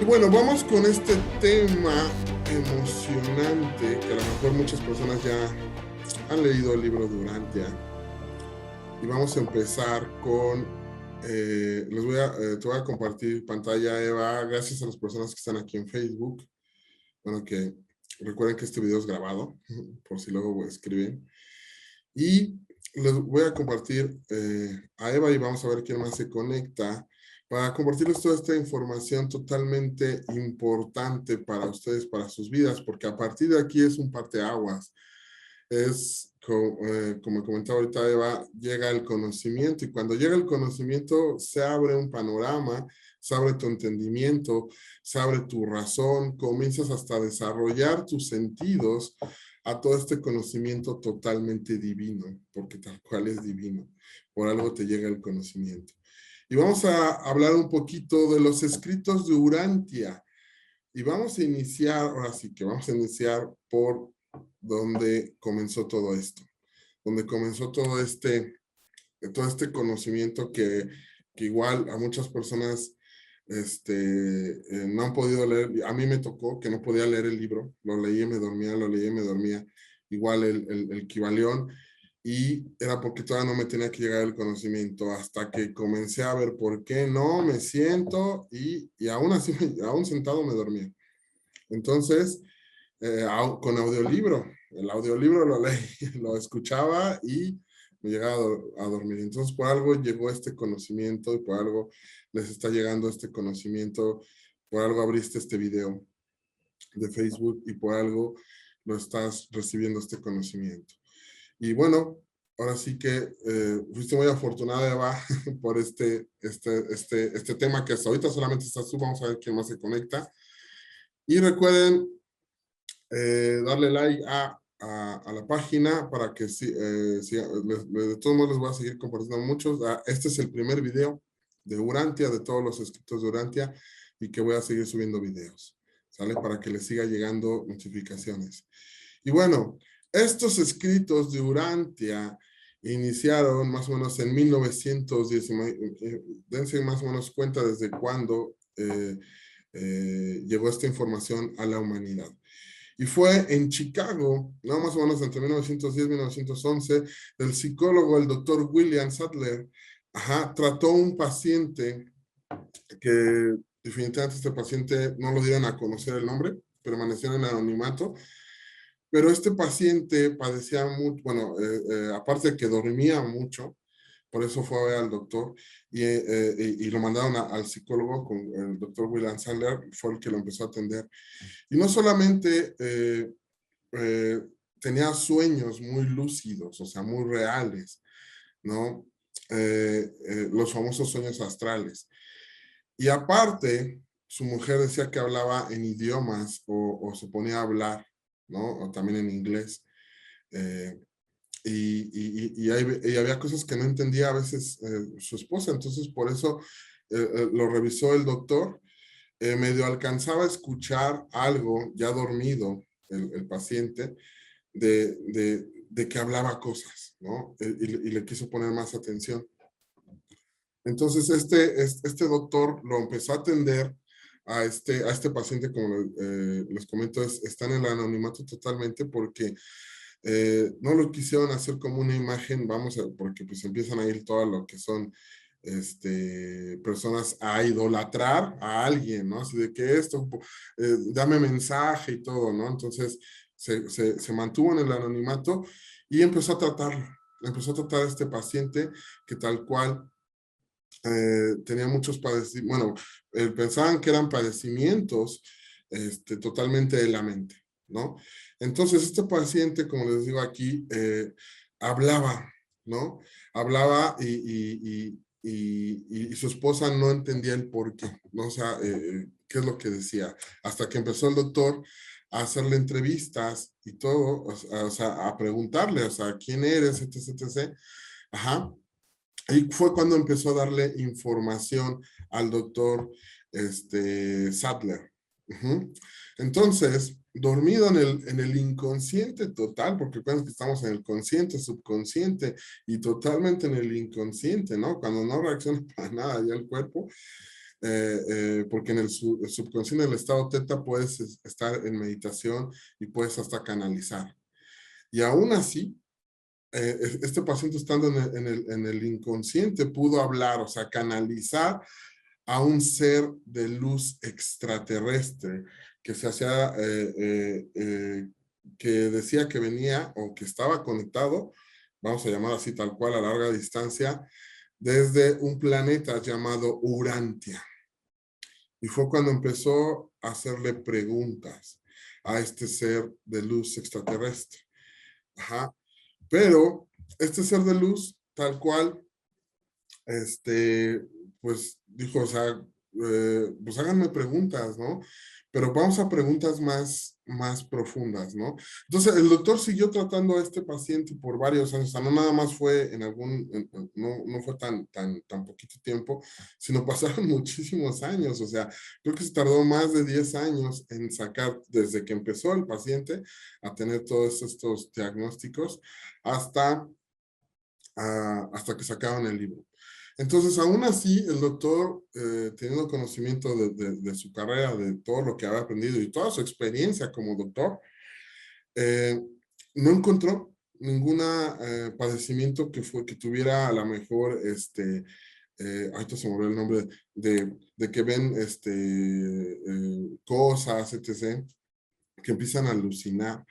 Y bueno, vamos con este tema emocionante que a lo mejor muchas personas ya han leído el libro de Urantia. Y vamos a empezar con, te voy a compartir pantalla, Eva, gracias a las personas que están aquí en Facebook. Bueno, que recuerden que este video es grabado, por si luego escriben. Y les voy a compartir a Eva y vamos a ver quién más se conecta para compartirles toda esta información totalmente importante para ustedes, para sus vidas, porque a partir de aquí es un parteaguas. Como comentaba ahorita Eva, llega el conocimiento y cuando llega el conocimiento se abre un panorama, se abre tu entendimiento, se abre tu razón, comienzas hasta a desarrollar tus sentidos a todo este conocimiento totalmente divino, porque tal cual es divino, por algo te llega el conocimiento. Y vamos a hablar un poquito de los escritos de Urantia. Y vamos a iniciar, ahora sí que vamos a iniciar por donde comenzó todo esto, donde comenzó todo este conocimiento que igual a muchas personas no han podido leer. A mí me tocó que no podía leer el libro, lo leí y me dormía, lo leí y me dormía, igual el Kybalión, y era porque todavía no me tenía que llegar el conocimiento, hasta que comencé a ver por qué no, me siento y aún así, aún sentado me dormía. Entonces, con audiolibro, el audiolibro lo leí, lo escuchaba y me llegaba a dormir. Entonces, por algo llegó este conocimiento y por algo les está llegando este conocimiento, por algo abriste este video de Facebook y por algo lo estás recibiendo este conocimiento. Y bueno, ahora sí que fuiste muy afortunada, Eva, por este tema que hasta ahorita solamente estás tú. Vamos a ver quién más se conecta. Y recuerden darle like a la página para que de todos modos les voy a seguir compartiendo muchos. Este es el primer video de Urantia, de todos los escritos de Urantia, y que voy a seguir subiendo videos, ¿sale? Para que les siga llegando notificaciones. Y bueno, estos escritos de Urantia iniciaron más o menos en 1910, dense más o menos cuenta desde cuándo llegó esta información a la humanidad. Y fue en Chicago, no más o menos entre 1910 y 1911, el psicólogo, el doctor William Sadler, trató un paciente que definitivamente este paciente no lo dieron a conocer el nombre, permaneció en anonimato, pero este paciente padecía mucho, bueno, aparte de que dormía mucho, por eso fue a ver al doctor y lo mandaron al psicólogo con el doctor William Sadler, fue el que lo empezó a atender. Y no solamente eh, tenía sueños muy lúcidos, o sea, muy reales, ¿no? Los famosos sueños astrales. Y aparte, su mujer decía que hablaba en idiomas o se ponía a hablar, ¿no? O también en inglés. Eh, y había cosas que no entendía a veces su esposa, entonces por eso lo revisó el doctor. Medio alcanzaba a escuchar algo ya dormido el paciente de que hablaba cosas, ¿no? Y le quiso poner más atención. Entonces este doctor lo empezó a atender a este paciente, como les comento, está en el anonimato totalmente porque no lo quisieron hacer como una imagen, porque pues empiezan a ir todo lo que son personas a idolatrar a alguien, ¿no? Así de que dame mensaje y todo, ¿no? Entonces se mantuvo en el anonimato y empezó a tratarlo. Empezó a tratar a este paciente que tal cual tenía muchos padecimientos, bueno, pensaban que eran padecimientos totalmente de la mente, ¿no? Entonces este paciente, como les digo aquí, hablaba, ¿no? Hablaba y su esposa no entendía el por qué, ¿no? O sea, qué es lo que decía, hasta que empezó el doctor a hacerle entrevistas y todo, o sea, a preguntarle, o sea, ¿quién eres? Etc, etc. Ajá. Y fue cuando empezó a darle información al doctor Sadler. Uh-huh. Entonces, dormido en el inconsciente total, porque cuando estamos en el consciente, subconsciente y totalmente en el inconsciente, ¿no? Cuando no reacciona para nada ya el cuerpo, porque en el subconsciente, en el estado teta, puedes estar en meditación y puedes hasta canalizar. Y aún así, este paciente estando en el inconsciente pudo hablar, o sea, canalizar a un ser de luz extraterrestre que se hacía, que decía que venía o que estaba conectado, vamos a llamar así tal cual a larga distancia, desde un planeta llamado Urantia. Y fue cuando empezó a hacerle preguntas a este ser de luz extraterrestre. Ajá. Pero este ser de luz, tal cual, pues dijo, o sea, pues háganme preguntas, ¿no? Pero vamos a preguntas más profundas, ¿no? Entonces, el doctor siguió tratando a este paciente por varios años, o sea, no nada más fue no fue tan poquito tiempo, sino pasaron muchísimos años, o sea, creo que se tardó más de 10 años en sacar, desde que empezó el paciente a tener todos estos diagnósticos, hasta que sacaron el libro. Entonces, aún así, el doctor, teniendo conocimiento de su carrera, de todo lo que había aprendido y toda su experiencia como doctor, no encontró ningún padecimiento que tuviera a lo mejor, ahorita se me olvidó el nombre, de que ven cosas, etc., que empiezan a alucinar,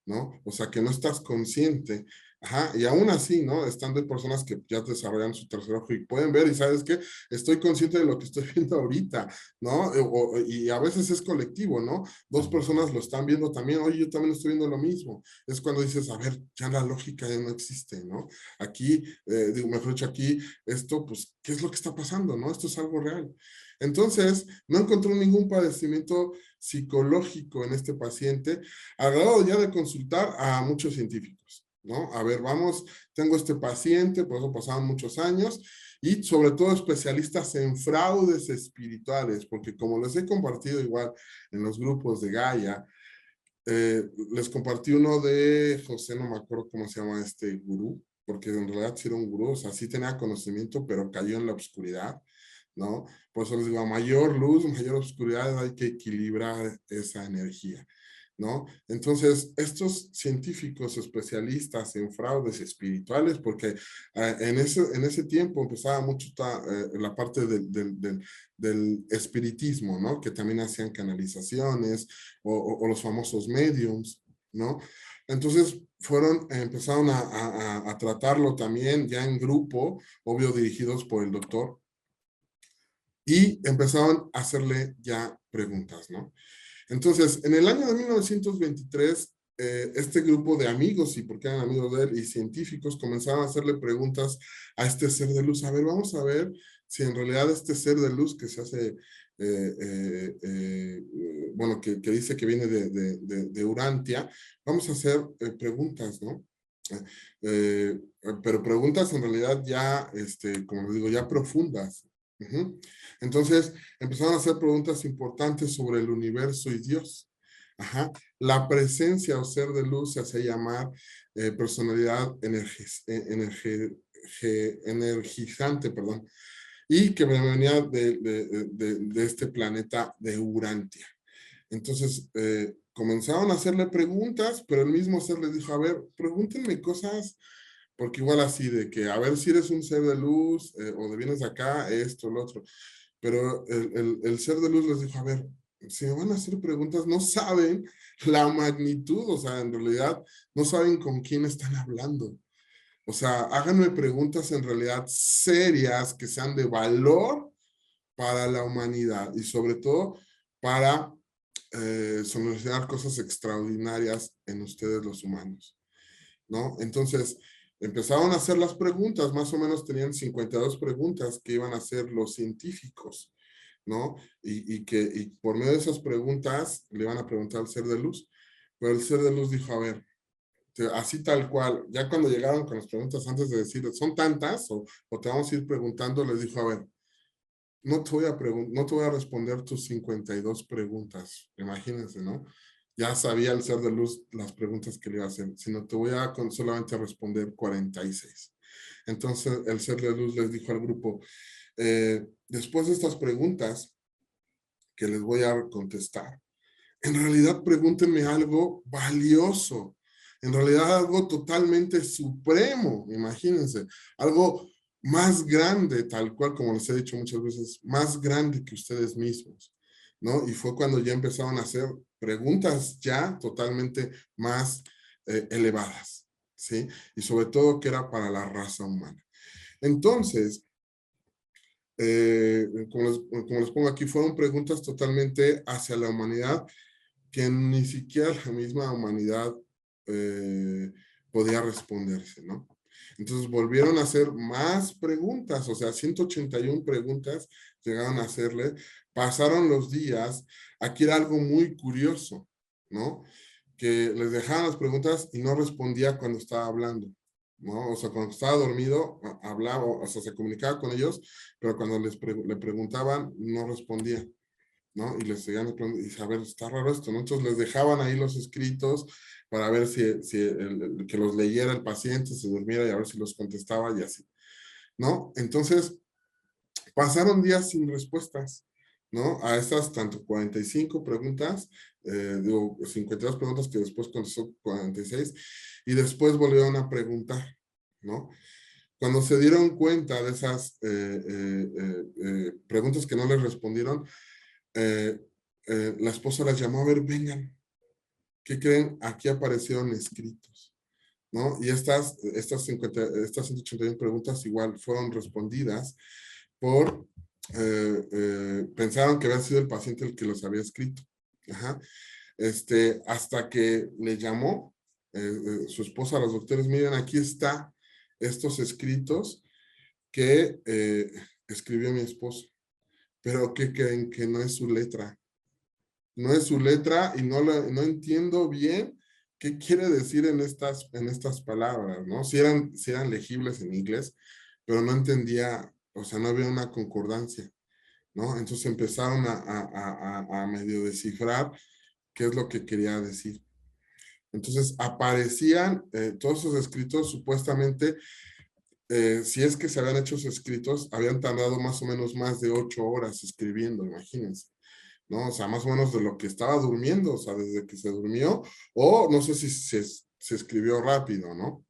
¿no? O sea, que no estás consciente. Ajá, y aún así, ¿no? Estando hay personas que ya desarrollan su tercer ojo y pueden ver, y sabes qué, estoy consciente de lo que estoy viendo ahorita, ¿no? Y a veces es colectivo, ¿no? Dos personas lo están viendo también, oye, yo también estoy viendo lo mismo. Es cuando dices, a ver, ya la lógica ya no existe, ¿no? Aquí, digo, mejor dicho, aquí, esto, pues, ¿qué es lo que está pasando, no? Esto es algo real. Entonces, no encontró ningún padecimiento psicológico en este paciente, al grado ya de consultar a muchos científicos, ¿no? A ver, vamos, tengo este paciente, por eso pasaron muchos años, y sobre todo especialistas en fraudes espirituales, porque como les he compartido igual en los grupos de Gaia, les compartí uno de José, no me acuerdo cómo se llama este gurú, porque en realidad sí era un gurú, o sea, sí tenía conocimiento, pero cayó en la oscuridad, ¿no? Por eso les digo, a mayor luz, mayor oscuridad, hay que equilibrar esa energía, ¿no? Entonces, estos científicos especialistas en fraudes espirituales, porque en ese tiempo empezaba mucho la parte del espiritismo, ¿no? Que también hacían canalizaciones o los famosos mediums, ¿no? Entonces, empezaron a tratarlo también ya en grupo, obvio dirigidos por el doctor, y empezaron a hacerle ya preguntas, ¿no? Entonces, en el año de 1923, este grupo de amigos, y porque eran amigos de él, y científicos, comenzaron a hacerle preguntas a este ser de luz. A ver, vamos a ver si en realidad este ser de luz que se hace, bueno, que dice que viene de Urantia, vamos a hacer preguntas, ¿no? Pero preguntas en realidad ya, como les digo, ya profundas. Entonces, empezaron a hacer preguntas importantes sobre el universo y Dios. Ajá. La presencia o ser de luz se hace llamar personalidad energizante, perdón, y que venía de este planeta de Urantia. Entonces, comenzaron a hacerle preguntas, pero el mismo ser les dijo, a ver, pregúntenme cosas, porque igual así de que, a ver si eres un ser de luz o de vienes de acá, esto, lo otro. Pero el ser de luz les dijo, a ver, si me van a hacer preguntas, no saben la magnitud, o sea, en realidad no saben con quién están hablando. O sea, háganme preguntas en realidad serias, que sean de valor para la humanidad y sobre todo para solucionar cosas extraordinarias en ustedes los humanos, ¿no? Entonces, empezaron a hacer las preguntas, más o menos tenían 52 preguntas que iban a hacer los científicos, ¿no? Y por medio de esas preguntas le iban a preguntar al ser de luz, pero el ser de luz dijo, a ver, así tal cual, ya cuando llegaron con las preguntas antes de decir, son tantas o te vamos a ir preguntando, les dijo, a ver, no te voy a responder tus 52 preguntas, imagínense, ¿no? Ya sabía el ser de luz las preguntas que le iba a hacer, sino te voy a solamente responder 46. Entonces el ser de luz les dijo al grupo, después de estas preguntas, que les voy a contestar. En realidad, pregúntenme algo valioso, en realidad algo totalmente supremo, imagínense, algo más grande, tal cual como les he dicho muchas veces, más grande que ustedes mismos, ¿no? Y fue cuando ya empezaron a hacer preguntas ya totalmente más elevadas, ¿sí? Y sobre todo que era para la raza humana. Entonces, como les pongo aquí, fueron preguntas totalmente hacia la humanidad que ni siquiera la misma humanidad podía responderse, ¿no? Entonces volvieron a hacer más preguntas, o sea, 181 preguntas llegaron a hacerle, pasaron los días, aquí era algo muy curioso, ¿no? Que les dejaban las preguntas y no respondía cuando estaba hablando, ¿no? O sea, cuando estaba dormido, hablaba, o sea, se comunicaba con ellos, pero cuando le preguntaban, no respondía, ¿no? Y les seguían y a ver, está raro esto, ¿no? Entonces les dejaban ahí los escritos para ver si que los leyera el paciente, se durmiera y a ver si los contestaba y así, ¿no? Entonces pasaron días sin respuestas, ¿no? A estas tanto 45 preguntas, digo, 52 preguntas que después contestó 46 y después volvieron a preguntar, ¿no? Cuando se dieron cuenta de esas preguntas que no les respondieron, eh, la esposa las llamó, a ver, vengan, ¿qué creen? Aquí aparecieron escritos, ¿no? Y estas 181 preguntas igual fueron respondidas por, pensaron que había sido el paciente el que los había escrito. Ajá. Hasta que le llamó su esposa a los doctores, miren, aquí está estos escritos que escribió mi esposo, pero ¿qué creen? Que no es su letra. No es su letra y no entiendo bien qué quiere decir en estas palabras, ¿no? Si eran legibles en inglés, pero no entendía, o sea, no había una concordancia, ¿no? Entonces empezaron a medio descifrar qué es lo que quería decir. Entonces aparecían todos esos escritos, supuestamente, si es que se habían hecho esos escritos, habían tardado más o menos más de 8 horas escribiendo, imagínense. ¿No? O sea, más o menos de lo que estaba durmiendo, o sea, desde que se durmió, o no sé si se escribió rápido, ¿no?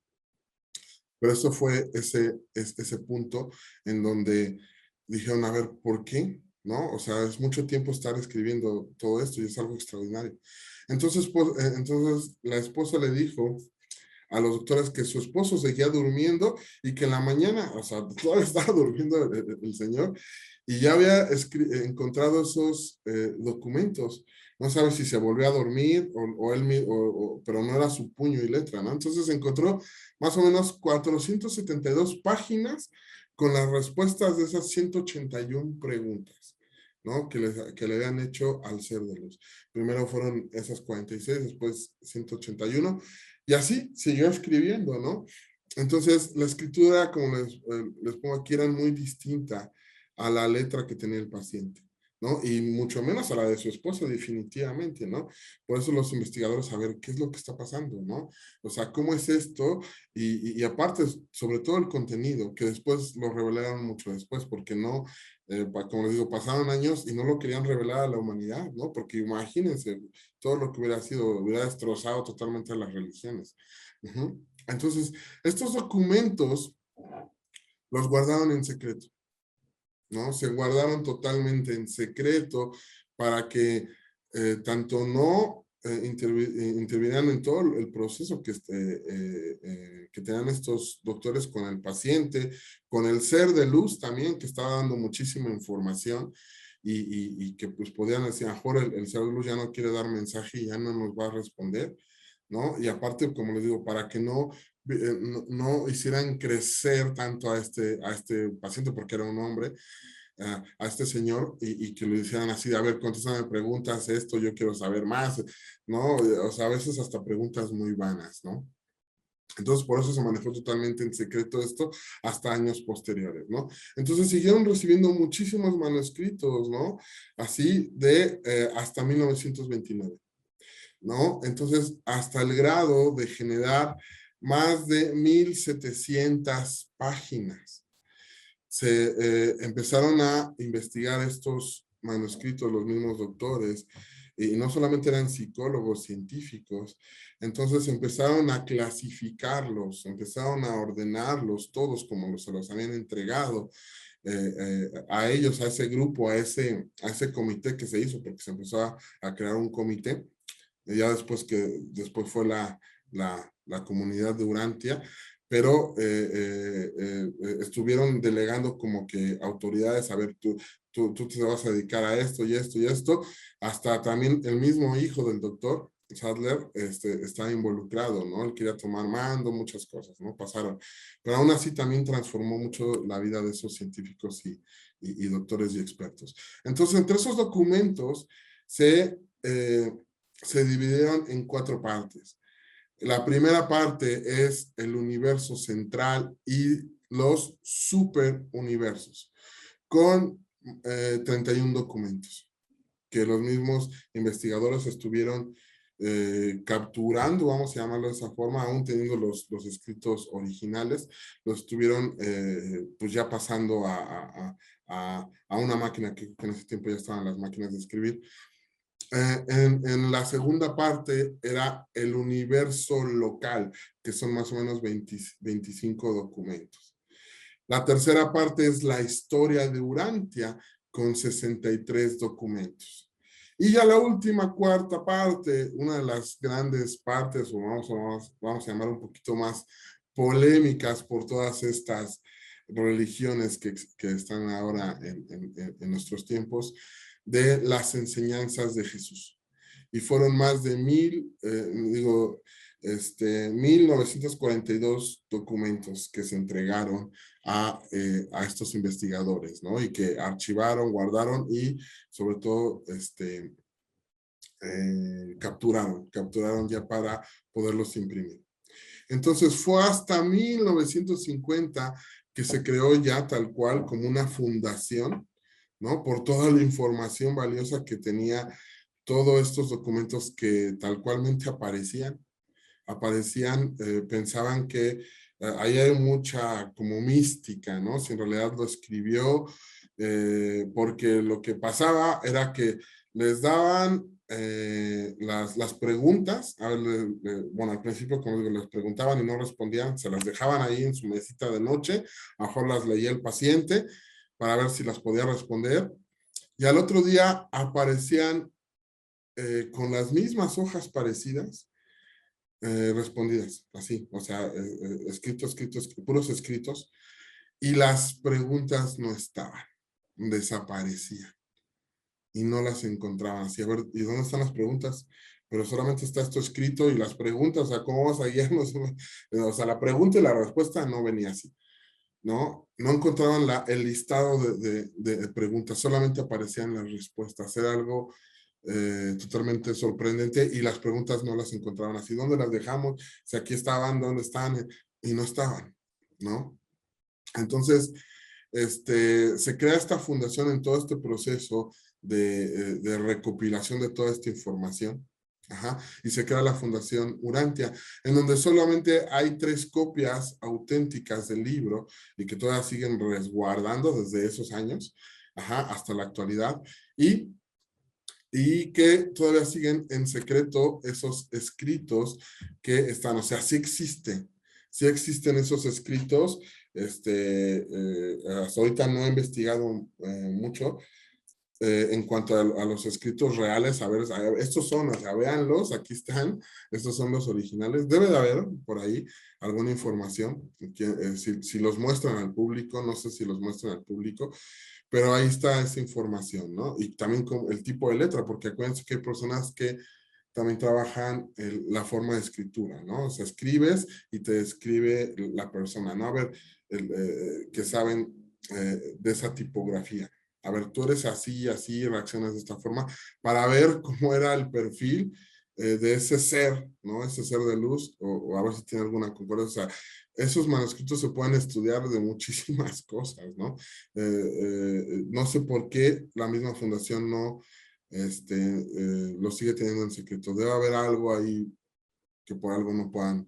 Pero eso fue ese punto en donde dijeron, a ver, ¿por qué? ¿No? O sea, es mucho tiempo estar escribiendo todo esto y es algo extraordinario. Entonces, pues, entonces la esposa le dijo a los doctores que su esposo seguía durmiendo y que en la mañana, o sea, todavía estaba durmiendo el señor y ya había encontrado esos documentos. No sabe si se volvió a dormir o él, pero no era su puño y letra, ¿no? Entonces encontró más o menos 472 páginas con las respuestas de esas 181 preguntas, ¿no? Que le habían hecho al ser de luz. Primero fueron esas 46, después 181, y así siguió escribiendo, ¿no? Entonces, la escritura, como les pongo aquí, era muy distinta a la letra que tenía el paciente, ¿no? Y mucho menos a la de su esposa, definitivamente, ¿no? Por eso los investigadores, a ver, ¿qué es lo que está pasando, ¿no? O sea, ¿cómo es esto? Y aparte, sobre todo el contenido, que después lo revelaron mucho después, porque no, como les digo, pasaron años y no lo querían revelar a la humanidad, ¿no? Porque imagínense todo lo que hubiera sido, hubiera destrozado totalmente a las religiones. Uh-huh. Entonces, estos documentos los guardaron en secreto, ¿no? Se guardaron totalmente en secreto para que tanto no intervinieran en todo el proceso que tenían estos doctores con el paciente, con el ser de luz también, que estaba dando muchísima información y que pues podían decir, mejor el ser de luz ya no quiere dar mensaje y ya no nos va a responder, ¿no? Y aparte, como les digo, para que no hicieran crecer tanto a este paciente, porque era un hombre, a este señor, y que le hicieran así, a ver, contéstame preguntas, esto, yo quiero saber más, ¿no? O sea, a veces hasta preguntas muy vanas, ¿no? Entonces, por eso se manejó totalmente en secreto esto hasta años posteriores, ¿no? Entonces, siguieron recibiendo muchísimos manuscritos, ¿no? Así de hasta 1929. ¿No? Entonces, hasta el grado de generar más de 1,700 páginas. Se empezaron a investigar estos manuscritos los mismos doctores, y no solamente eran psicólogos, científicos. Entonces empezaron a clasificarlos, empezaron a ordenarlos todos como se los habían entregado a ellos, a ese grupo, a ese comité que se hizo, porque se empezó a crear un comité, y ya después fue la comunidad de Urantia, pero estuvieron delegando como que autoridades, a ver, tú te vas a dedicar a esto y esto y esto, hasta también el mismo hijo del doctor Sadler está involucrado, ¿no? Él quería tomar mando, muchas cosas, ¿no? Pasaron. Pero aún así también transformó mucho la vida de esos científicos y doctores y expertos. Entonces, entre esos documentos se dividieron en 4 partes. La primera parte es el universo central y los superuniversos, con 31 documentos que los mismos investigadores estuvieron capturando, vamos a llamarlo de esa forma, aún teniendo los escritos originales, los estuvieron pues ya pasando a una máquina que en ese tiempo ya estaban las máquinas de escribir. En la segunda parte era el universo local, que son más o menos 25 documentos. La tercera parte es la historia de Urantia, con 63 documentos. Y ya la última, cuarta parte, una de las grandes partes, o vamos a llamar un poquito más polémicas por todas estas religiones que están ahora en nuestros tiempos, de las enseñanzas de Jesús. Y fueron más de 1942 documentos que se entregaron a estos investigadores, ¿no? Y que archivaron, guardaron y sobre todo capturaron ya para poderlos imprimir. Entonces fue hasta 1950 que se creó ya tal cual como una fundación, ¿no? Por toda la información valiosa que tenía todos estos documentos que tal cualmente aparecían, pensaban que ahí hay mucha como mística, ¿no? Si en realidad lo escribió, porque lo que pasaba era que les daban las preguntas, bueno, al principio como digo, les preguntaban y no respondían, se las dejaban ahí en su mesita de noche, a lo mejor las leía el paciente para ver si las podía responder, y al otro día aparecían con las mismas hojas parecidas, respondidas, así, o sea, escritos, puros escritos, y las preguntas no estaban, desaparecían, y no las encontraban, así, a ver, ¿y dónde están las preguntas? Pero solamente está esto escrito y las preguntas, o sea, ¿cómo vas a guiarnos? O sea, la pregunta y la respuesta no venía así, ¿no? No encontraban el listado de preguntas, solamente aparecían las respuestas, era algo totalmente sorprendente y las preguntas no las encontraban así. ¿Dónde las dejamos? Si aquí estaban, ¿dónde están? Y no estaban, ¿no? Entonces, se crea esta fundación en todo este proceso de recopilación de toda esta información. Ajá, y se crea la Fundación Urantia, en donde solamente hay 3 copias auténticas del libro y que todavía siguen resguardando desde esos años, ajá, hasta la actualidad. Y que todavía siguen en secreto esos escritos que están, o sea, sí existen esos escritos, hasta ahorita no he investigado mucho en cuanto a los escritos reales, a ver, estos son, o sea, véanlos, aquí están, estos son los originales, debe de haber por ahí alguna información, que, si los muestran al público, no sé si los muestran al público, pero ahí está esa información, ¿no? Y también con el tipo de letra, porque acuérdense que hay personas que también trabajan la forma de escritura, ¿no? O sea, escribes y te escribe la persona, ¿no? A ver, que saben de esa tipografía. A ver, tú eres así, así, reaccionas de esta forma, para ver cómo era el perfil de ese ser, ¿no? Ese ser de luz, o a ver si tiene alguna concordancia. O sea, esos manuscritos se pueden estudiar de muchísimas cosas, ¿no? No sé por qué la misma fundación no lo sigue teniendo en secreto. Debe haber algo ahí que por algo no puedan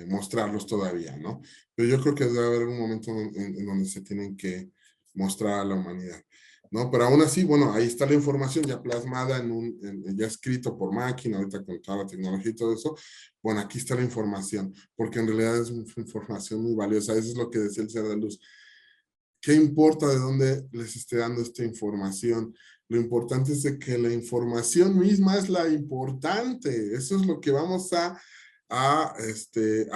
mostrarlos todavía, ¿no? Pero yo creo que debe haber un momento en donde se tienen que mostrar a la humanidad. ¿no? Pero aún así, bueno, ahí está la información ya plasmada ya escrito por máquina, ahorita con toda la tecnología y todo eso. Bueno, aquí está la información, porque en realidad es información muy valiosa. Eso es lo que decía el ser de luz. ¿Qué importa de dónde les esté dando esta información? Lo importante es de que la información misma es la importante. Eso es lo que vamos a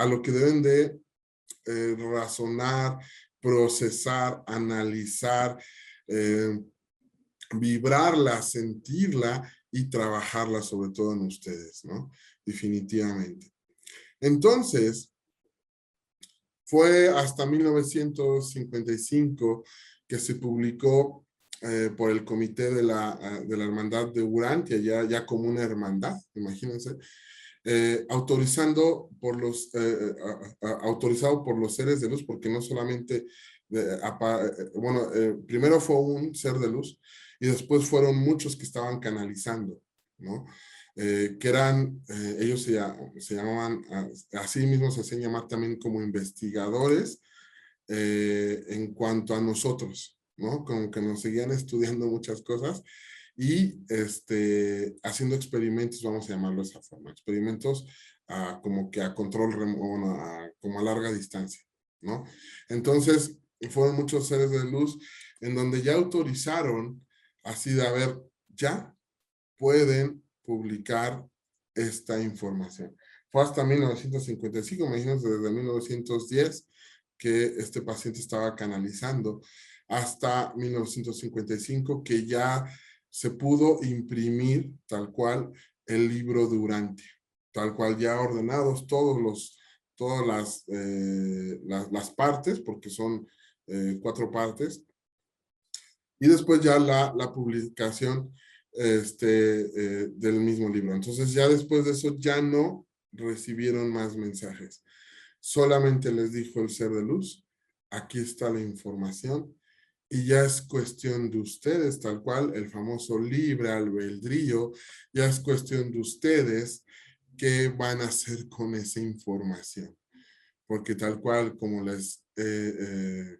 lo que deben de razonar, procesar, analizar, eh, vibrarla, sentirla y trabajarla sobre todo en ustedes, ¿no? Definitivamente. Entonces, fue hasta 1955 que se publicó por el Comité de la Hermandad de Urantia, ya como una hermandad, imagínense, autorizado por los seres de luz, porque no solamente, primero fue un ser de luz y después fueron muchos que estaban canalizando, ¿no? Que eran, ellos se llamaban, así mismo se hacían llamar también como investigadores en cuanto a nosotros, ¿no? Como que nos seguían estudiando muchas cosas y haciendo experimentos, vamos a llamarlo de esa forma, experimentos como que a control remoto, bueno, como a larga distancia, ¿no? Entonces, fueron muchos seres de luz en donde ya autorizaron así de, a ver, ya pueden publicar esta información. Fue hasta 1955, imagínense, desde 1910 que este paciente estaba canalizando, hasta 1955 que ya se pudo imprimir tal cual el libro Durante, tal cual ya ordenados todas las partes, porque son 4 partes, y después ya la publicación del mismo libro. Entonces ya después de eso ya no recibieron más mensajes. Solamente les dijo el ser de luz, aquí está la información y ya es cuestión de ustedes, tal cual el famoso libre albedrío, ya es cuestión de ustedes qué van a hacer con esa información. Porque tal cual como les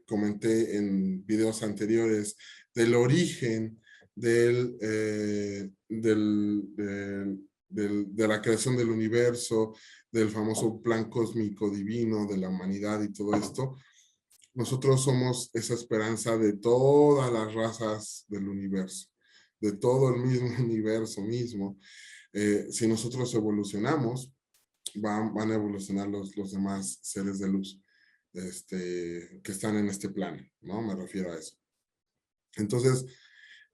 comenté en videos anteriores, del origen de la creación del universo, del famoso plan cósmico divino, de la humanidad y todo esto, nosotros somos esa esperanza de todas las razas del universo, de todo el mismo universo mismo. Si nosotros evolucionamos, van a evolucionar los demás seres de luz que están en este plano, ¿no? Me refiero a eso. Entonces,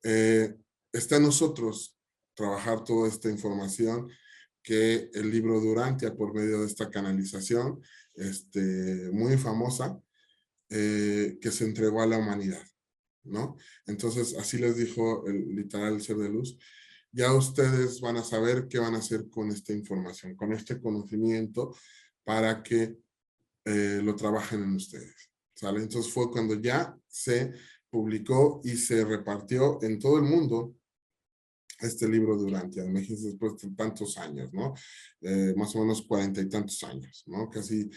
eh, está en nosotros trabajar toda esta información que el libro Durantia, por medio de esta canalización muy famosa, que se entregó a la humanidad, ¿no? Entonces, así les dijo el literal ser de luz, ya ustedes van a saber qué van a hacer con esta información, con este conocimiento, para que lo trabajen en ustedes, ¿sale? Entonces fue cuando ya se publicó y se repartió en todo el mundo este libro durante, imagínense, después de tantos años, ¿no? Más o menos 40 y tantos años, ¿no? Casi,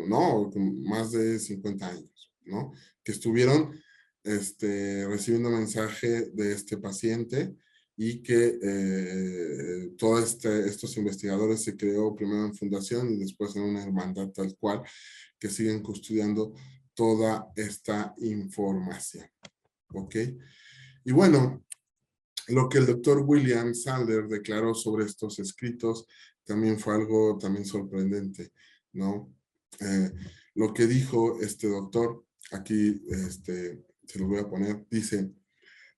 no, más de 50 años, ¿no? Que estuvieron recibiendo mensaje de este paciente y que todos estos investigadores se creó primero en fundación y después en una hermandad tal cual que siguen custodiando toda esta información, ¿ok? Y bueno, lo que el doctor William Sadler declaró sobre estos escritos también fue algo también sorprendente, ¿no? Eh, lo que dijo este doctor, aquí se lo voy a poner, dice,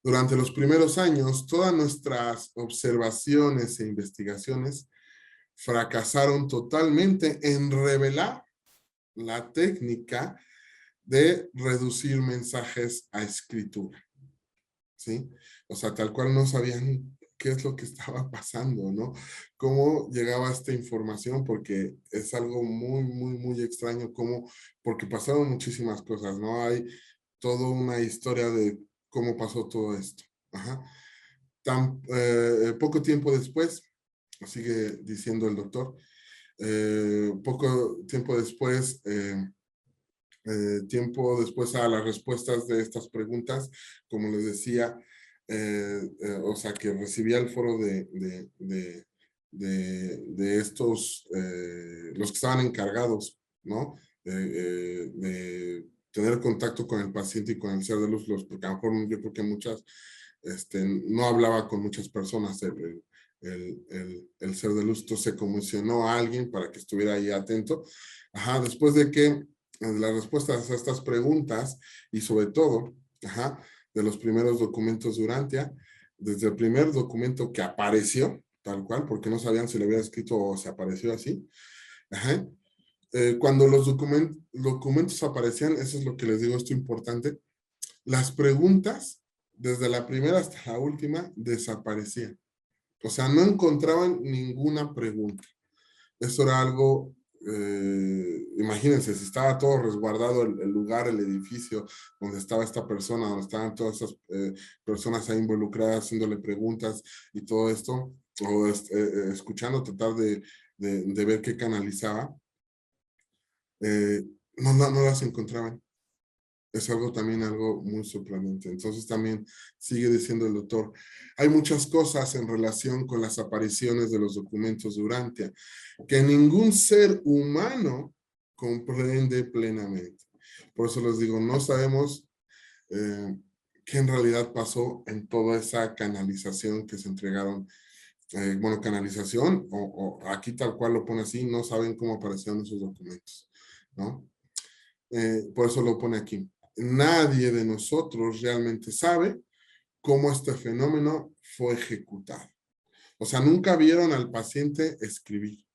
durante los primeros años, todas nuestras observaciones e investigaciones fracasaron totalmente en revelar la técnica de reducir mensajes a escritura. ¿Sí? O sea, tal cual no sabían qué es lo que estaba pasando, ¿no? Cómo llegaba esta información, porque es algo muy, muy, muy extraño, porque pasaron muchísimas cosas, ¿no? Hay toda una historia de cómo pasó todo esto. Ajá. Poco tiempo después, sigue diciendo el doctor, poco tiempo después, tiempo después a las respuestas de estas preguntas, como les decía, o sea, que recibía el foro de estos, los que estaban encargados, ¿no? De tener contacto con el paciente y con el ser de luz, porque a lo mejor yo creo que muchas, no hablaba con muchas personas el ser de luz, entonces se comisionó a alguien para que estuviera ahí atento. Ajá, después de que las respuestas a estas preguntas y sobre todo, ajá, de los primeros documentos de Urantia, desde el primer documento que apareció, tal cual, porque no sabían si lo había escrito o se apareció así. Ajá. Cuando los documentos aparecían, eso es lo que les digo, esto es importante, las preguntas, desde la primera hasta la última, desaparecían. O sea, no encontraban ninguna pregunta. Eso era algo, imagínense, si estaba todo resguardado el lugar, el edificio donde estaba esta persona, donde estaban todas esas personas ahí involucradas haciéndole preguntas y todo esto, o escuchando, tratar de ver qué canalizaba, no las encontraban. Es algo también algo muy sorprendente. Entonces también sigue diciendo el doctor, hay muchas cosas en relación con las apariciones de los documentos de Urantia que ningún ser humano comprende plenamente. Por eso les digo, no sabemos qué en realidad pasó en toda esa canalización que se entregaron. Bueno, canalización, o aquí tal cual lo pone así, no saben cómo aparecieron esos documentos, ¿no? Por eso lo pone aquí. Nadie de nosotros realmente sabe cómo este fenómeno fue ejecutado. O sea, nunca vieron al paciente escribir.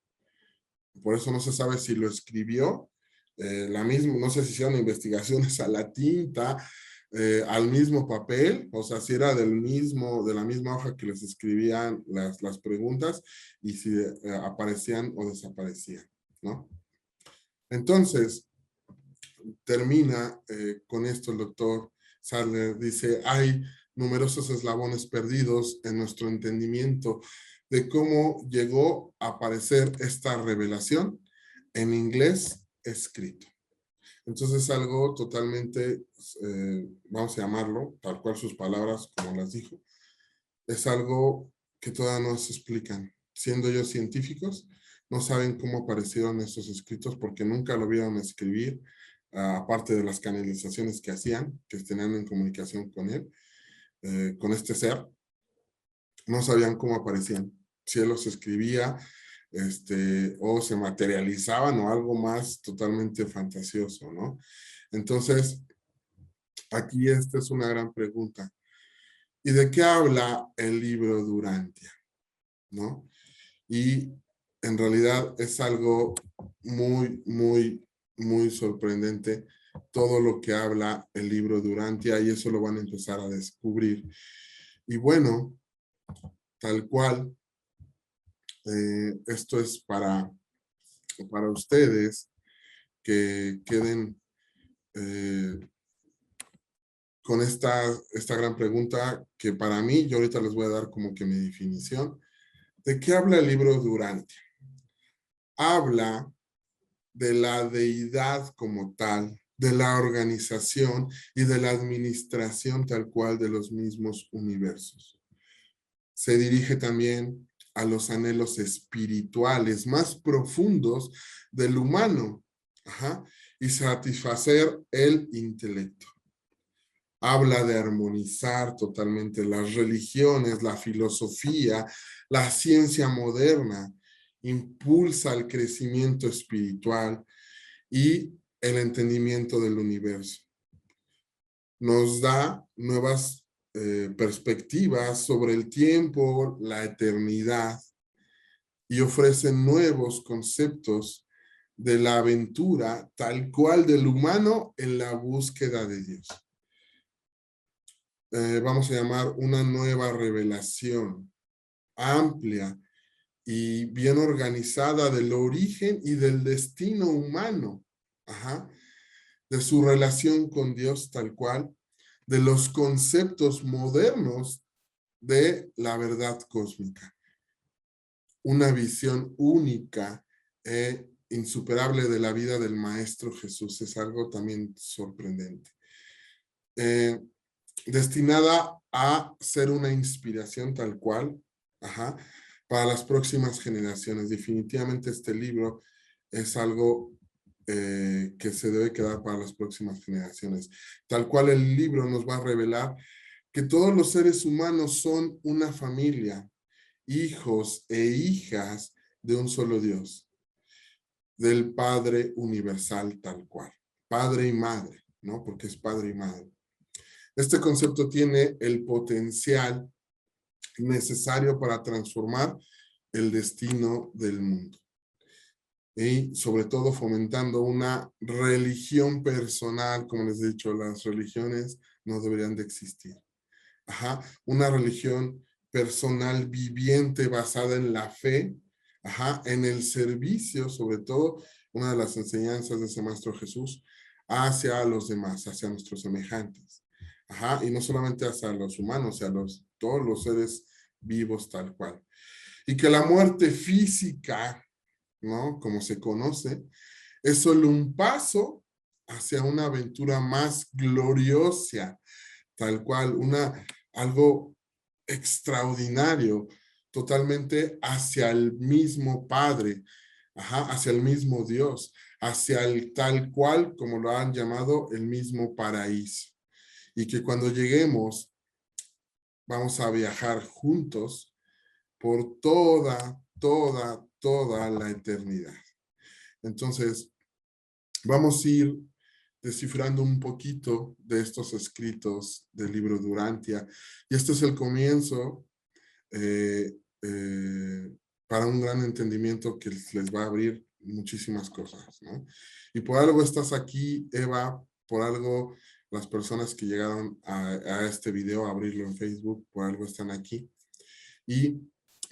Por eso no se sabe si lo escribió la misma, no sé si hicieron investigaciones a la tinta, al mismo papel, o sea, si era de la misma hoja que les escribían las preguntas y si aparecían o desaparecían, ¿no? Entonces, termina con esto el doctor Sadler, dice, hay numerosos eslabones perdidos en nuestro entendimiento de cómo llegó a aparecer esta revelación en inglés escrito. Entonces es algo totalmente, vamos a llamarlo, tal cual sus palabras, como las dijo, es algo que todavía no se explican. Siendo ellos científicos, no saben cómo aparecieron estos escritos porque nunca lo vieron escribir, aparte de las canalizaciones que hacían, que tenían en comunicación con él, con este ser, no sabían cómo aparecían. Si él los escribía, o se materializaban o algo más totalmente fantasioso, ¿no? Entonces, aquí esta es una gran pregunta. ¿Y de qué habla el libro de Urantia? ¿No? Y en realidad es algo muy, muy, muy sorprendente todo lo que habla el libro de Urantia y eso lo van a empezar a descubrir. Y bueno, tal cual, esto es para ustedes que queden con esta gran pregunta que para mí, yo ahorita les voy a dar como que mi definición. ¿De qué habla el libro de Urantia? Habla de la deidad como tal, de la organización y de la administración tal cual de los mismos universos. Se dirige también a los anhelos espirituales más profundos del humano, ajá, y satisfacer el intelecto. Habla de armonizar totalmente las religiones, la filosofía, la ciencia moderna, impulsa el crecimiento espiritual y el entendimiento del universo. Nos da nuevas perspectivas sobre el tiempo, la eternidad, y ofrece nuevos conceptos de la aventura tal cual del humano en la búsqueda de Dios. Vamos a llamar una nueva revelación amplia y bien organizada del origen y del destino humano, ajá, de su relación con Dios tal cual, de los conceptos modernos de la verdad cósmica. Una visión única insuperable de la vida del Maestro Jesús. Es algo también sorprendente. Destinada a ser una inspiración tal cual, para las próximas generaciones. Definitivamente este libro es algo que se debe quedar para las próximas generaciones. Tal cual el libro nos va a revelar que todos los seres humanos son una familia, hijos e hijas de un solo Dios, del Padre universal tal cual, padre y madre, ¿no? Porque es padre y madre. Este concepto tiene el potencial necesario para transformar el destino del mundo. Y sobre todo fomentando una religión personal, como les he dicho, las religiones no deberían de existir. Una religión personal viviente basada en la fe, en el servicio, sobre todo, una de las enseñanzas de ese Maestro Jesús, hacia los demás, hacia nuestros semejantes. Y no solamente hacia los humanos, hacia todos los seres vivos tal cual. Y que la muerte física, ¿no? Como se conoce, es solo un paso hacia una aventura más gloriosa, tal cual, algo extraordinario, totalmente hacia el mismo Padre, hacia el mismo Dios, hacia el tal cual, como lo han llamado, el mismo paraíso. Y que cuando lleguemos, vamos a viajar juntos por toda la eternidad. Entonces, vamos a ir descifrando un poquito de estos escritos del libro de Urantia. Y este es el comienzo para un gran entendimiento que les va a abrir muchísimas cosas, ¿no? Y por algo estás aquí, Eva, por algo las personas que llegaron a este video, a abrirlo en Facebook, por algo están aquí. Y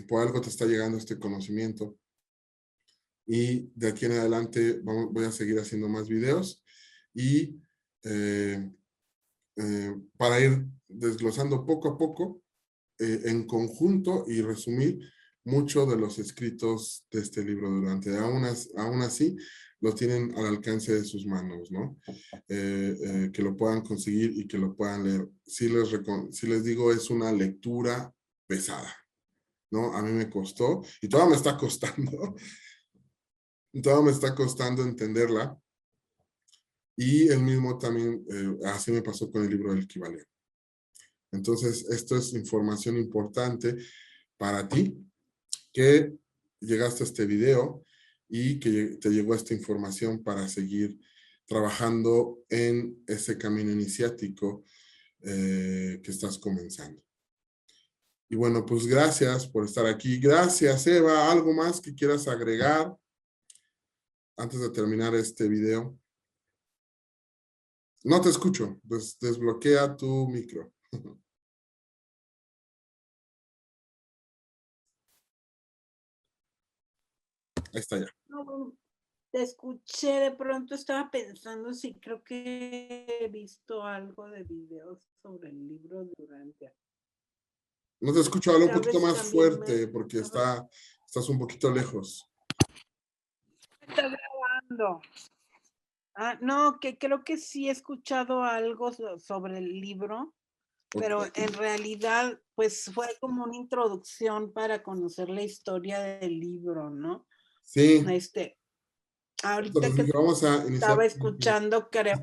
por algo te está llegando este conocimiento. Y de aquí en adelante voy a seguir haciendo más videos y para ir desglosando poco a poco en conjunto y resumir mucho de los escritos de este libro Durante. Aún así, lo tienen al alcance de sus manos, ¿no? Que lo puedan conseguir y que lo puedan leer. Sí les digo, es una lectura pesada, ¿no? A mí me costó y todavía me está costando. Todavía me está costando entenderla. Y el mismo también, así me pasó con el libro del Kybalión. Entonces, esto es información importante para ti, que llegaste a este video y que te llegó esta información para seguir trabajando en ese camino iniciático que estás comenzando. Y bueno, pues gracias por estar aquí. Gracias, Eva. ¿Algo más que quieras agregar antes de terminar este video? No te escucho. Desbloquea tu micro. Ahí está ya. No, bueno, te escuché, de pronto estaba pensando si creo que he visto algo de videos sobre el libro de Urantia. No te escucho, habla un poquito ¿Sabes? más También fuerte porque estás un poquito lejos. está grabando. No, que creo que sí he escuchado algo sobre el libro, pero Okay. en realidad pues fue como una introducción para conocer la historia del libro, ¿no? Sí. Ahorita Entonces, que vamos a iniciar. estaba escuchando, creo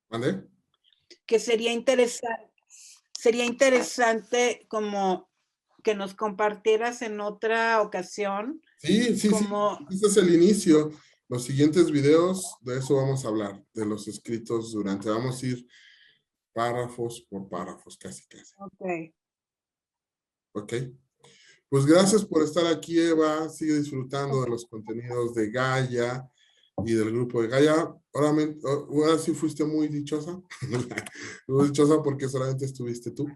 ¿Mande? que sería interesante como que nos compartieras en otra ocasión. Sí. Como Este es el inicio. Los siguientes videos, de eso vamos a hablar, de los escritos durante. Vamos a ir párrafos por párrafos, casi. Ok. Pues gracias por estar aquí, Eva. Sigue disfrutando de los contenidos de Gaia y del grupo de Gaia. Ahora sí fuiste muy dichosa. Muy dichosa porque solamente estuviste tú.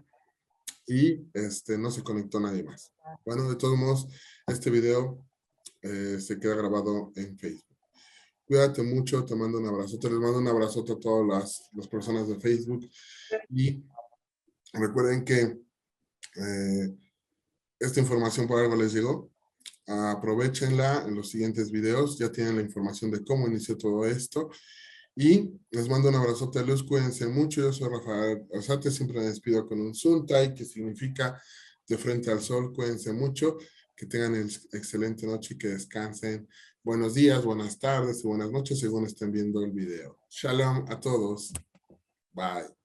Y no se conectó nadie más. Bueno, de todos modos, este video se queda grabado en Facebook. Cuídate mucho, te mando un abrazo. Les mando un abrazote a todas las personas de Facebook. Y recuerden que esta información por algo les llegó. Aprovechenla en los siguientes videos. Ya tienen la información de cómo inició todo esto. Y les mando un abrazote de luz. Cuídense mucho. Yo soy Rafael Arzate. Siempre me despido con un Suntai, que significa de frente al sol. Cuídense mucho. Que tengan excelente noche y que descansen. Buenos días, buenas tardes y buenas noches según estén viendo el video. Shalom a todos. Bye.